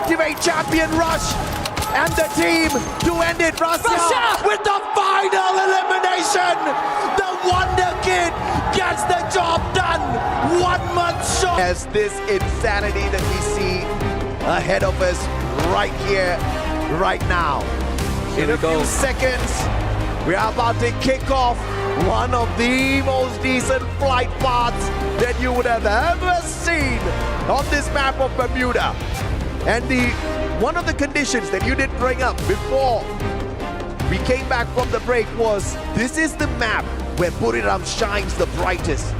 activate Champion Rush and the team to end it. Russia with the final elimination. The Wonder Kid gets the job done. 1 month short. As this insanity that we see ahead of us right here, right now. In a few seconds, we are about to kick off one of the most decent flight paths that you would have ever seen on this map of Bermuda. And one of the conditions that you did bring up before we came back from the break was, this is the map where Buriram shines the brightest.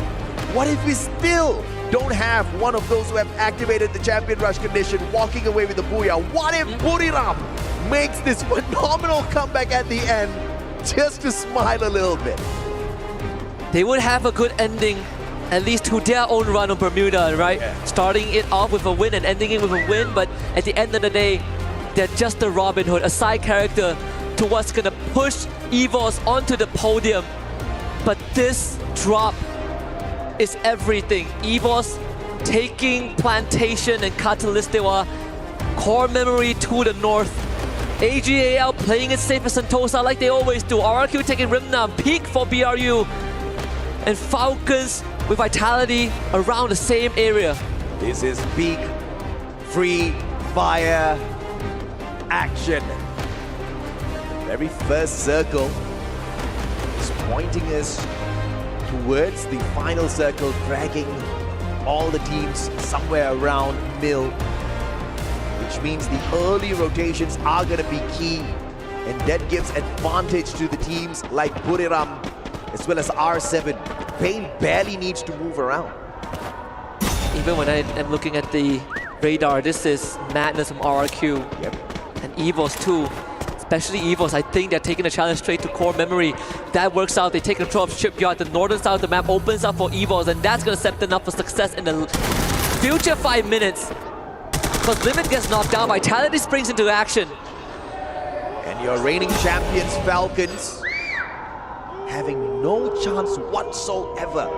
What if we still don't have one of those who have activated the Champion Rush condition walking away with the Booyah? What if Buriram makes this phenomenal comeback at the end just to smile a little bit? They would have a good ending, at least to their own run on Bermuda, right? Yeah. Starting it off with a win and ending it with a win, but at the end of the day, they're just a Robin Hood, a side character to what's gonna push EVOS onto the podium. But this drop is everything. EVOS taking Plantation and Catalystewa, core memory to the north. AGAL playing it safe for Sentosa like they always do. RRQ taking Rimnam, peak for BRU. And Falcons with Vitality around the same area. This is peak free fire action. The very first circle is pointing us towards the final circle, dragging all the teams somewhere around mill, which means the early rotations are going to be key, and that gives advantage to the teams like Buriram as well as R7. Pain barely needs to move around. Even when I am looking at the radar, this is madness from RRQ. Yep. And EVOS too. Especially EVOS, I think they're taking the challenge straight to core memory. That works out, they take control of Shipyard. The northern side of the map opens up for EVOS, and that's going to set them up for success in the future 5 minutes. Because Limit gets knocked down, Vitality springs into action. And your reigning champions, Falcons, having no chance whatsoever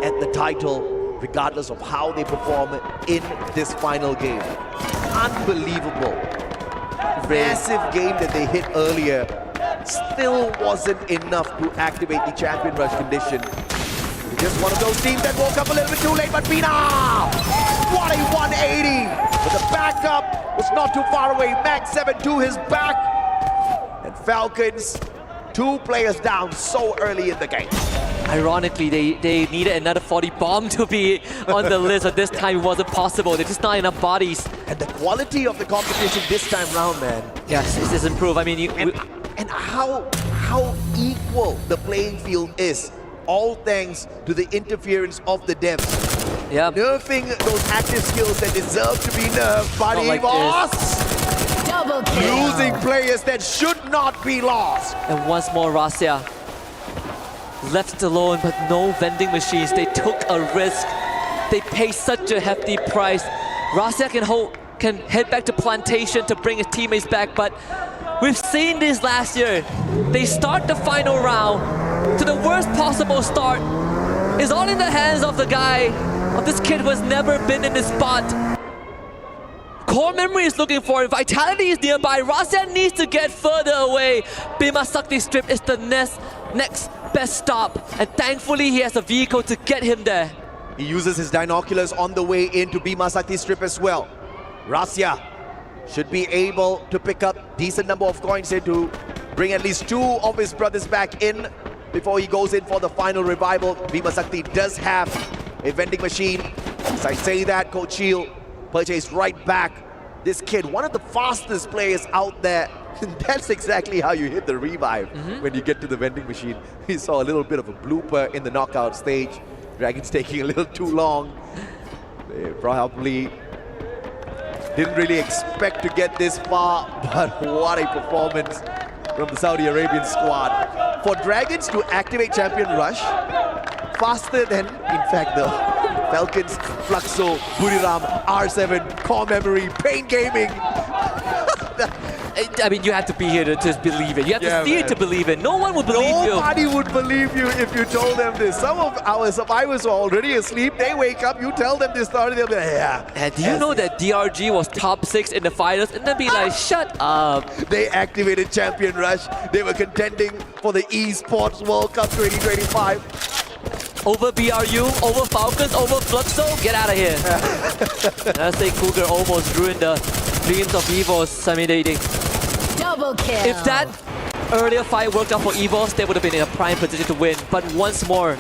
at the title, regardless of how they perform in this final game. Unbelievable. Massive game that they hit earlier still wasn't enough to activate the Champion Rush condition. Just one of those teams that woke up a little bit too late, but Pina! What a 180! But the backup was not too far away. Max 7 to his back. And Falcons, 2 players down so early in the game. Ironically, they needed another 40 bomb to be on the list, but this time it wasn't possible. There's just not enough bodies. And the quality of the competition this time round, man. Yes, it's improved. I mean, and how equal the playing field is, all thanks to the interference of the devs. yeah. Nerfing those active skills that deserve to be nerfed, but Not like EVOS Double kill. losing players that should not be lost. And once more, Rasya left alone, but no vending machines. They took a risk. They paid such a hefty price. Rasya can head back to Plantation to bring his teammates back, but we've seen this last year. They start the final round to the worst possible start. It's all in the hands of the guy, of this kid who has never been in this spot. Core memory is looking for it. Vitality is nearby. Rasya needs to get further away. Bhima Sakti Strip is the next best stop. And thankfully, he has a vehicle to get him there. He uses his binoculars on the way into Bhima Sakti Strip as well. Rasya should be able to pick up decent number of coins here to bring at least 2 of his brothers back in before he goes in for the final revival. Bhima Sakti does have a vending machine. As I say that, Coach Shield purchased right back. This kid, one of the fastest players out there. That's exactly how you hit the revive when you get to the vending machine. We saw a little bit of a blooper in the knockout stage. Dragons taking a little too long. They probably didn't really expect to get this far, but what a performance from the Saudi Arabian squad. For Dragons to activate Champion Rush faster than, in fact, the Falcons, Fluxo, Buriram, R7, Core Memory, Pain Gaming. I mean, you have to be here to believe it. You have to see it to believe it. No one would believe you. Nobody would believe you if you told them this. Some of our survivors are already asleep. They wake up, you tell them this story, they'll be like, yeah. And do you know that DRG was top 6 in the finals? And then be like, shut up. They activated Champion Rush. They were contending for the Esports World Cup 2025. Over BRU, over Falcons, over Fluxo, get out of here. I say Cougar almost ruined the dreams of EVOS. I mean, Double kill. if that earlier fight worked out for EVOS, they would have been in a prime position to win. But once more,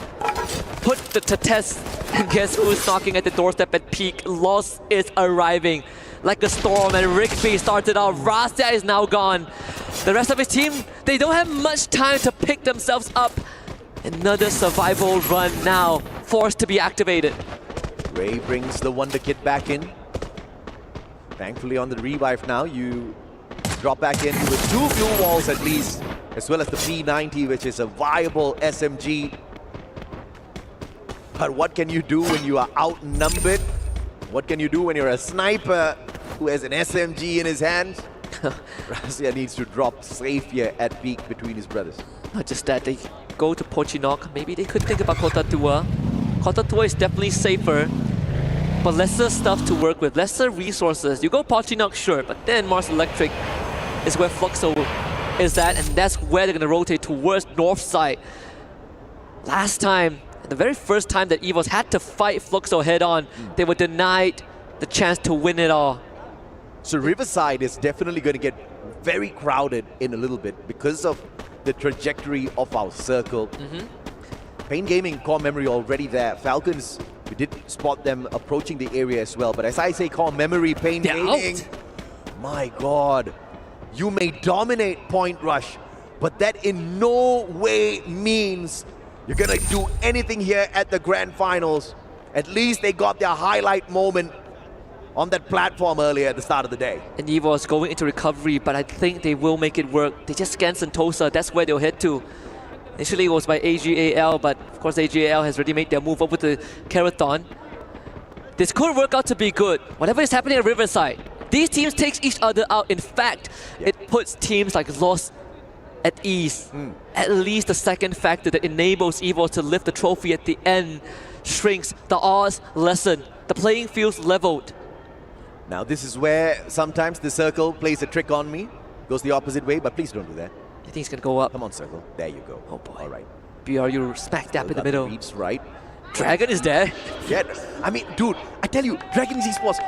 put to test, and guess who's knocking at the doorstep at peak? Loss is arriving like a storm, and Rigby started out. Rastia is now gone. The rest of his team, they don't have much time to pick themselves up. Another survival run now, forced to be activated. Ray brings the Wonder Kid back in. Thankfully on the revive now, you drop back in with 2 blue walls at least, as well as the P90, which is a viable SMG. But what can you do when you are outnumbered? What can you do when you're a sniper who has an SMG in his hand? Razia needs to drop safe here at peak between his brothers. Not just that, they go to Pochinok. Maybe they could think about Kota Tua. Kota Tua is definitely safer, but lesser stuff to work with, lesser resources. You go Pochinok, sure, but then Mars Electric is where Fluxo is at, and that's where they're going to rotate towards north side. Last time, the very first time that EVOS had to fight Fluxo head-on, they were denied the chance to win it all. So Riverside is definitely going to get very crowded in a little bit because of the trajectory of our circle. Pain Gaming core memory already there. Falcons, we did spot them approaching the area as well. But as I say, core memory, Pain Gaming, my God, you may dominate Point Rush, but that in no way means you're gonna do anything here at the grand finals. At least they got their highlight moment on that platform earlier at the start of the day. And EVOS going into recovery, but I think they will make it work. They just scanned Sentosa, that's where they'll head to. Initially it was by AGAL, but of course AGAL has already made their move over to Kerathon. This could work out to be good. Whatever is happening at Riverside, these teams take each other out. In fact, it puts teams like Lost at ease. At least the second factor that enables EVOS to lift the trophy at the end shrinks. The odds lessen. The playing field's leveled. Now this is where sometimes the circle plays a trick on me. Goes the opposite way, but please don't do that. I think he's gonna go up. Come on, circle. There you go. Oh boy. All right. BRU smack dab in the middle. Reads right. Dragon is there. Yeah. I mean, dude, I tell you, Dragon's Esports.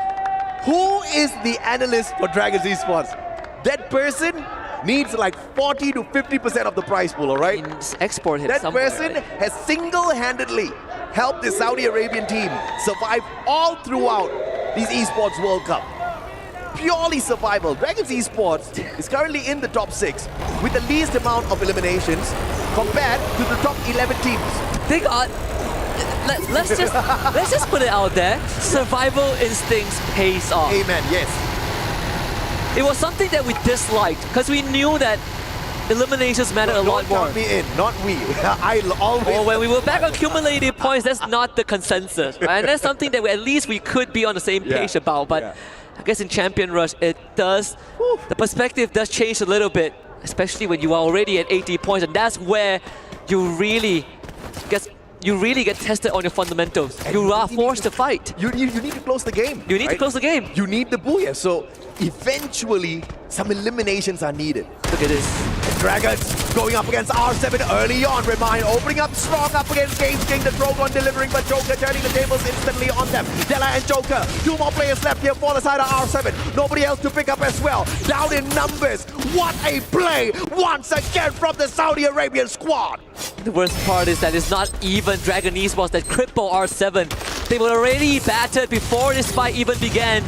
Who is the analyst for Dragon's Esports? That person needs like 40 to 50% of the prize pool, all right? Export him That somewhere, person right? has single-handedly helped the Saudi Arabian team survive all throughout these Esports World Cup. Purely survival. Dragons Esports is currently in the top 6 with the least amount of eliminations compared to the top 11 teams. They got... Let's just put it out there. Survival instincts pays off. Amen, yes. It was something that we disliked because we knew that eliminations mattered a lot more. Don't count me in, not we. I'll always... Or when we were back on cumulative points, that's not the consensus, right? And that's something that at least we could be on the same page about. But I guess in Champion Rush, it does... The perspective does change a little bit, especially when you are already at 80 points, and that's where you really get tested on your fundamentals. And you are forced to fight. You need to close the game. You need to close the game. You need the booyah. So eventually, some eliminations are needed. Look at this. Dragons going up against R7 early on. Remind opening up strong up against Games King. The Drogon delivering, but Joker turning the tables instantly on them. Della and Joker. 2 more players left here for the side of R7. Nobody else to pick up as well. Down in numbers. What a play once again from the Saudi Arabian squad. The worst part is that it's not even Dragon Esports that cripple R7. They were already battered before this fight even began.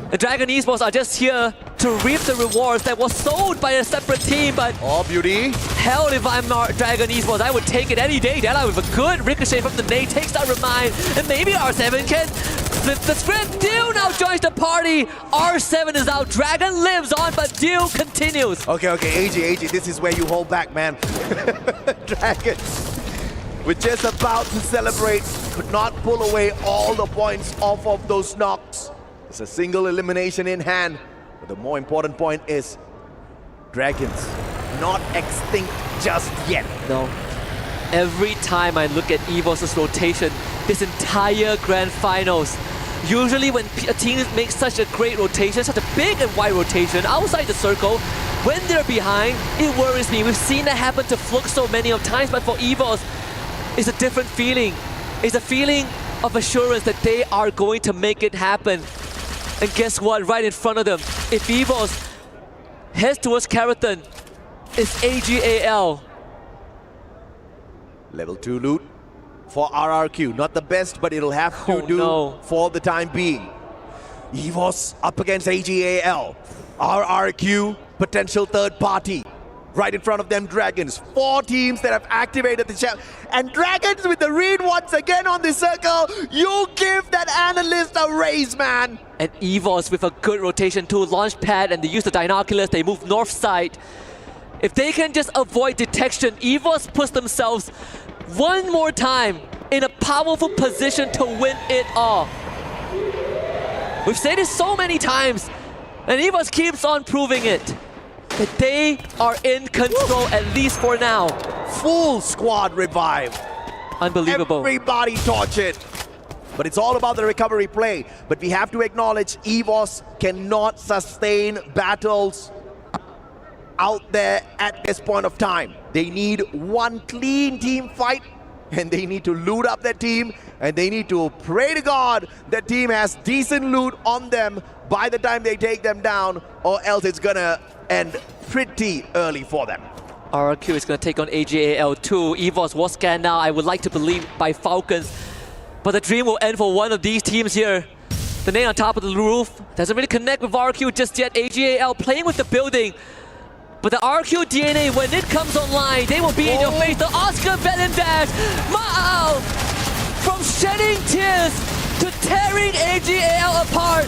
The Dragon Esports are just here to reap the rewards that was sold by a separate team, but... Oh, beauty. Hell, if I'm not Dragon Esports, I would take it any day. Della with a good ricochet from the nade, takes that remind, and maybe R7 can flip the script. Deal now joins the party. R7 is out, Dragon lives on, but Deal continues. Okay, AG, this is where you hold back, man. Dragon, we're just about to celebrate. Could not pull away all the points off of those knocks. It's a single elimination in hand. But the more important point is Dragons, not extinct just yet. No. Every time I look at EVOS' rotation, this entire grand finals, usually when a team makes such a great rotation, such a big and wide rotation outside the circle, when they're behind, it worries me. We've seen that happen to Flux so many of times, but for EVOS, it's a different feeling. It's a feeling of assurance that they are going to make it happen. And guess what? Right in front of them, if EVOS heads towards Karathon, it's AGAL. Level 2 loot for RRQ. Not the best, but it'll have to do for the time being. EVOS up against AGAL. RRQ, potential third party. Right in front of them, Dragons. 4 teams that have activated the chat. And Dragons with the read once again on the circle. You give that analyst a raise, man. And EVOS with a good rotation too. Launch pad, and they use the binoculars. They move north side. If they can just avoid detection, EVOS puts themselves one more time in a powerful position to win it all. We've said this so many times, and EVOS keeps on proving it. That they are in control, at least for now. Full squad revive. Unbelievable. Everybody tortured. But it's all about the recovery play. But we have to acknowledge EVOS cannot sustain battles out there at this point of time. They need one clean team fight, and they need to loot up their team, and they need to pray to God that team has decent loot on them by the time they take them down, or else it's gonna end pretty early for them. RRQ is going to take on AGAL2. EVOS was scanned now, I would like to believe, by Falcons. But the dream will end for one of these teams here. The name on top of the roof doesn't really connect with RRQ just yet. AGAL playing with the building. But the RQ DNA, when it comes online, they will be in your face. The Oscar Bellendash, Ma'au, from shedding tears to tearing AGAL apart.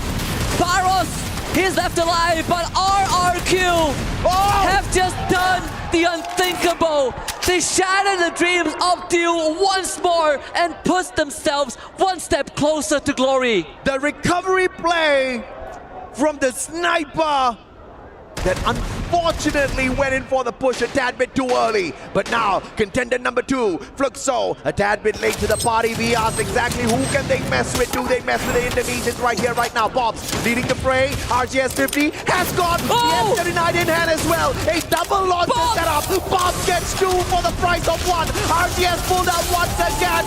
Baros, he's left alive, but RRQ have just done the unthinkable. They shatter the dreams of Deal once more and push themselves one step closer to glory. The recovery play from the sniper that unfortunately went in for the push a tad bit too early. But now, contender number 2, Fluxo, a tad bit late to the party. We asked exactly who can they mess with. Do they mess with the Indonesians right here, right now? Bob's leading the fray. RGS 50 has gone. Oh! The F-39 in hand as well. A double launcher set up. Bob gets 2 for the price of 1. RGS pulled out once again.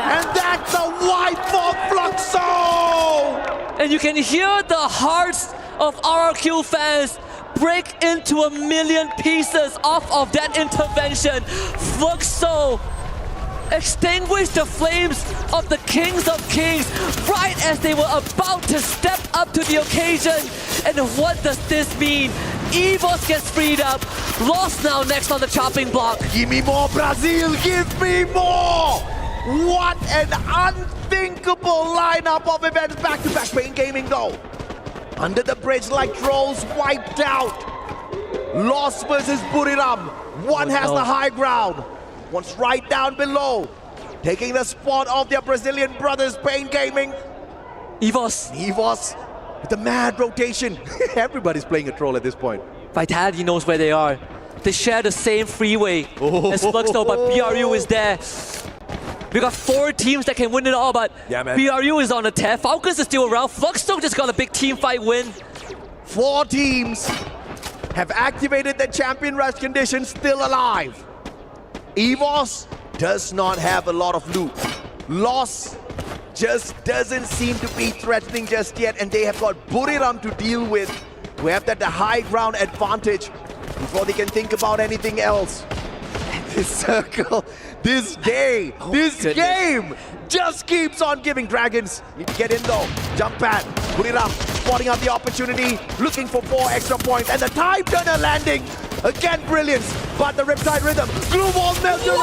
And that's a wipe for Fluxo! And you can hear the hearts of RRQ fans break into a million pieces off of that intervention. Fluxo extinguished the flames of the Kings of Kings right as they were about to step up to the occasion. And what does this mean? EVOS gets freed up. Lost now next on the chopping block. Give me more, Brazil! Give me more! What an unthinkable lineup of events. Back-to-back Pain Gaming though. Under the bridge like trolls, wiped out. Lost versus Buriram. One has the high ground. One's right down below. Taking the spot of their Brazilian brothers, Pain Gaming. EVOS with the mad rotation. Everybody's playing a troll at this point. Vitality knows where they are. They share the same freeway as Fluxo, but BRU is there. We got 4 teams that can win it all, but BRU is on a tear. Falcons is still around. Fluxo just got a big team fight win. 4 teams have activated the champion rush condition, still alive. EVOS does not have a lot of loot. Loss just doesn't seem to be threatening just yet, and they have got Buriram to deal with. We have that high ground advantage before they can think about anything else. This circle, this day, this game just keeps on giving. Dragons need to get in though. Jump pad, Buriram spotting out the opportunity, looking for 4 extra points, and the time turner landing. Again, brilliance, but the Riptide Rhythm. Glue wall melter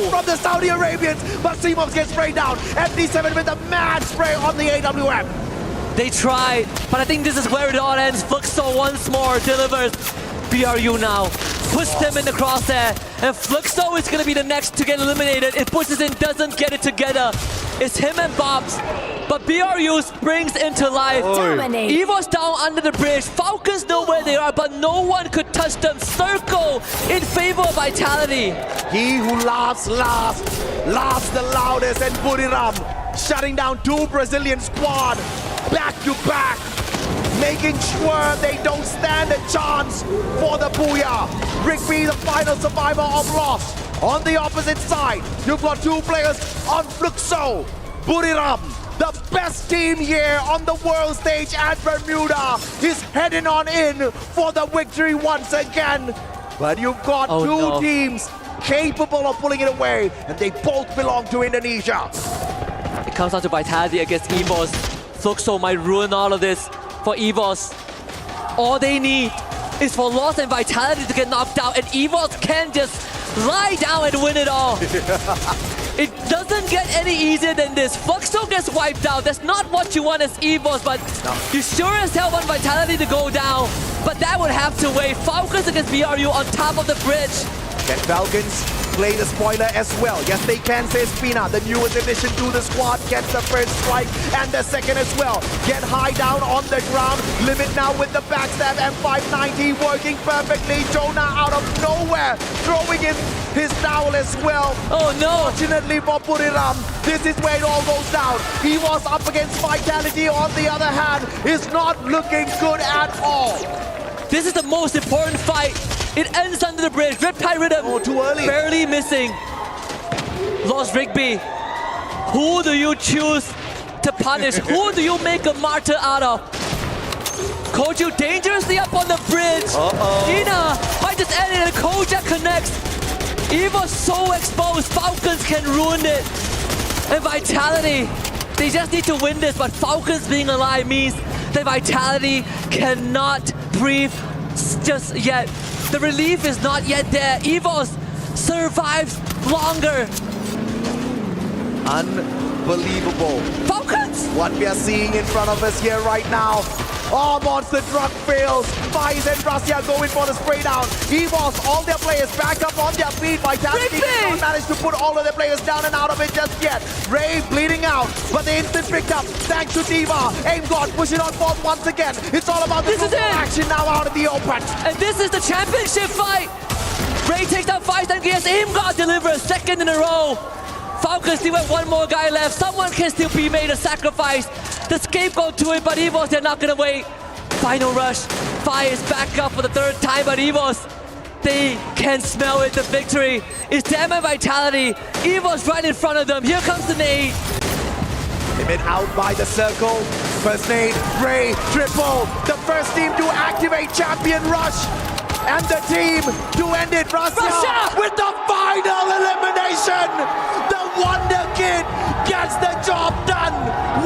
from the Saudi Arabians, but Seamox gets sprayed down. FD7 with a mad spray on the AWM. They tried, but I think this is where it all ends. Fluxo once more delivers. BRU now push them in the crosshair, and Fluxo is going to be the next to get eliminated. If Pushes in doesn't get it together, it's him and Bobs But BRU springs into life. Dominate. EVOS down under the bridge. Falcons know where they are, but no one could touch them. Circle in favor of Vitality. He who laughs the loudest, and Buriram shutting down two Brazilian squad back to back, making sure they don't stand a chance for the Booyah. Rigby, the final survivor of loss. On the opposite side, you've got two players on Fluxo. Buriram, the best team here on the world stage at Bermuda, is heading on in for the victory once again. But you've got two teams capable of pulling it away, and they both belong to Indonesia. It comes down to Vitality against EVOS. Fluxo might ruin all of this for EVOS. All they need is for Lost and Vitality to get knocked out, and EVOS can just lie down and win it all. It doesn't get any easier than this. Fluxo gets wiped out. That's not what you want as EVOS, but you sure as hell want Vitality to go down. But that would have to wait. Falcons against BRU on top of the bridge. Can Falcons play the spoiler as well? Yes, they can, says Spina. The newest addition to the squad gets the first strike and the second as well. Get high down on the ground. Limit now with the backstab, and 590 working perfectly. Jonah out of nowhere, throwing in his towel as well. Oh no! Fortunately for Buriram, this is where it all goes down. He was up against Vitality, on the other hand, is not looking good at all. This is the most important fight. It ends under the bridge. Riptide Rhythm. Oh, too early. Barely missing. Lost Rigby. Who do you choose to punish? Who do you make a martyr out of? Koju dangerously up on the bridge. Ina might just end it, and Koja connects. EVOS so exposed. Falcons can ruin it. And Vitality, they just need to win this, but Falcons being alive means that Vitality cannot breathe just yet. The relief is not yet there. EVOS survives longer. Unbelievable. Falcons! What we are seeing in front of us here right now. Oh, Monster Truck fails. Vice and Russia going for the spray down. EVOS, all their players back up on their feet. Vitality did not manage to put all of their players down and out of it just yet. Ray bleeding out, but the instant picked up thanks to Diva. Aim God pushing on forth once again. It's all about the action now out of the open. And this is the championship fight. Ray takes down Vice and Gears. Aim God delivers second in a row. Falcons still have one more guy left. Someone can still be made a sacrifice. The scapegoat to it, but EVOS, they're not gonna wait. Final rush. Fire is back up for the third time, but EVOS, they can smell it. The victory is damn and Vitality. EVOS right in front of them. Here comes the nade. They've been out by the circle. First nade, Ray, triple. The first team to activate Champion Rush. And the team to end it, Russia with the final elimination. The Wonder Kid gets the job done.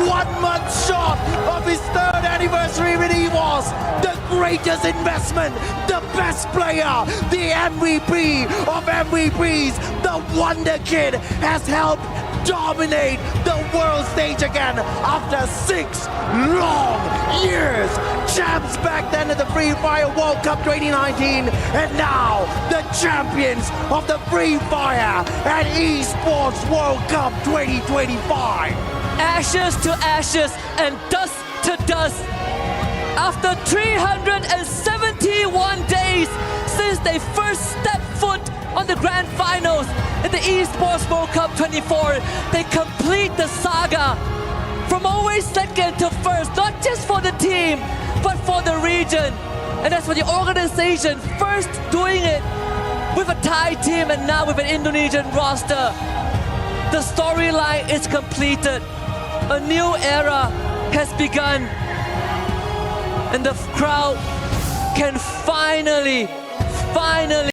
1 month short of his third anniversary with EVOS. The greatest investment, the best player, the MVP of MVPs. The Wonder Kid has helped dominate the world stage again after 6 long years. Champs back then at the Free Fire World Cup 2019, and now the champions of the Free Fire and Esports World Cup 2025. Ashes to ashes and dust to dust. After 371 days since they first stepped foot on the grand finals in the Esports World Cup 24, they complete the saga from always second to first, not just for the team, but for the region. And that's for the organization, first doing it with a Thai team and now with an Indonesian roster. The storyline is completed. A new era has begun. And the crowd can finally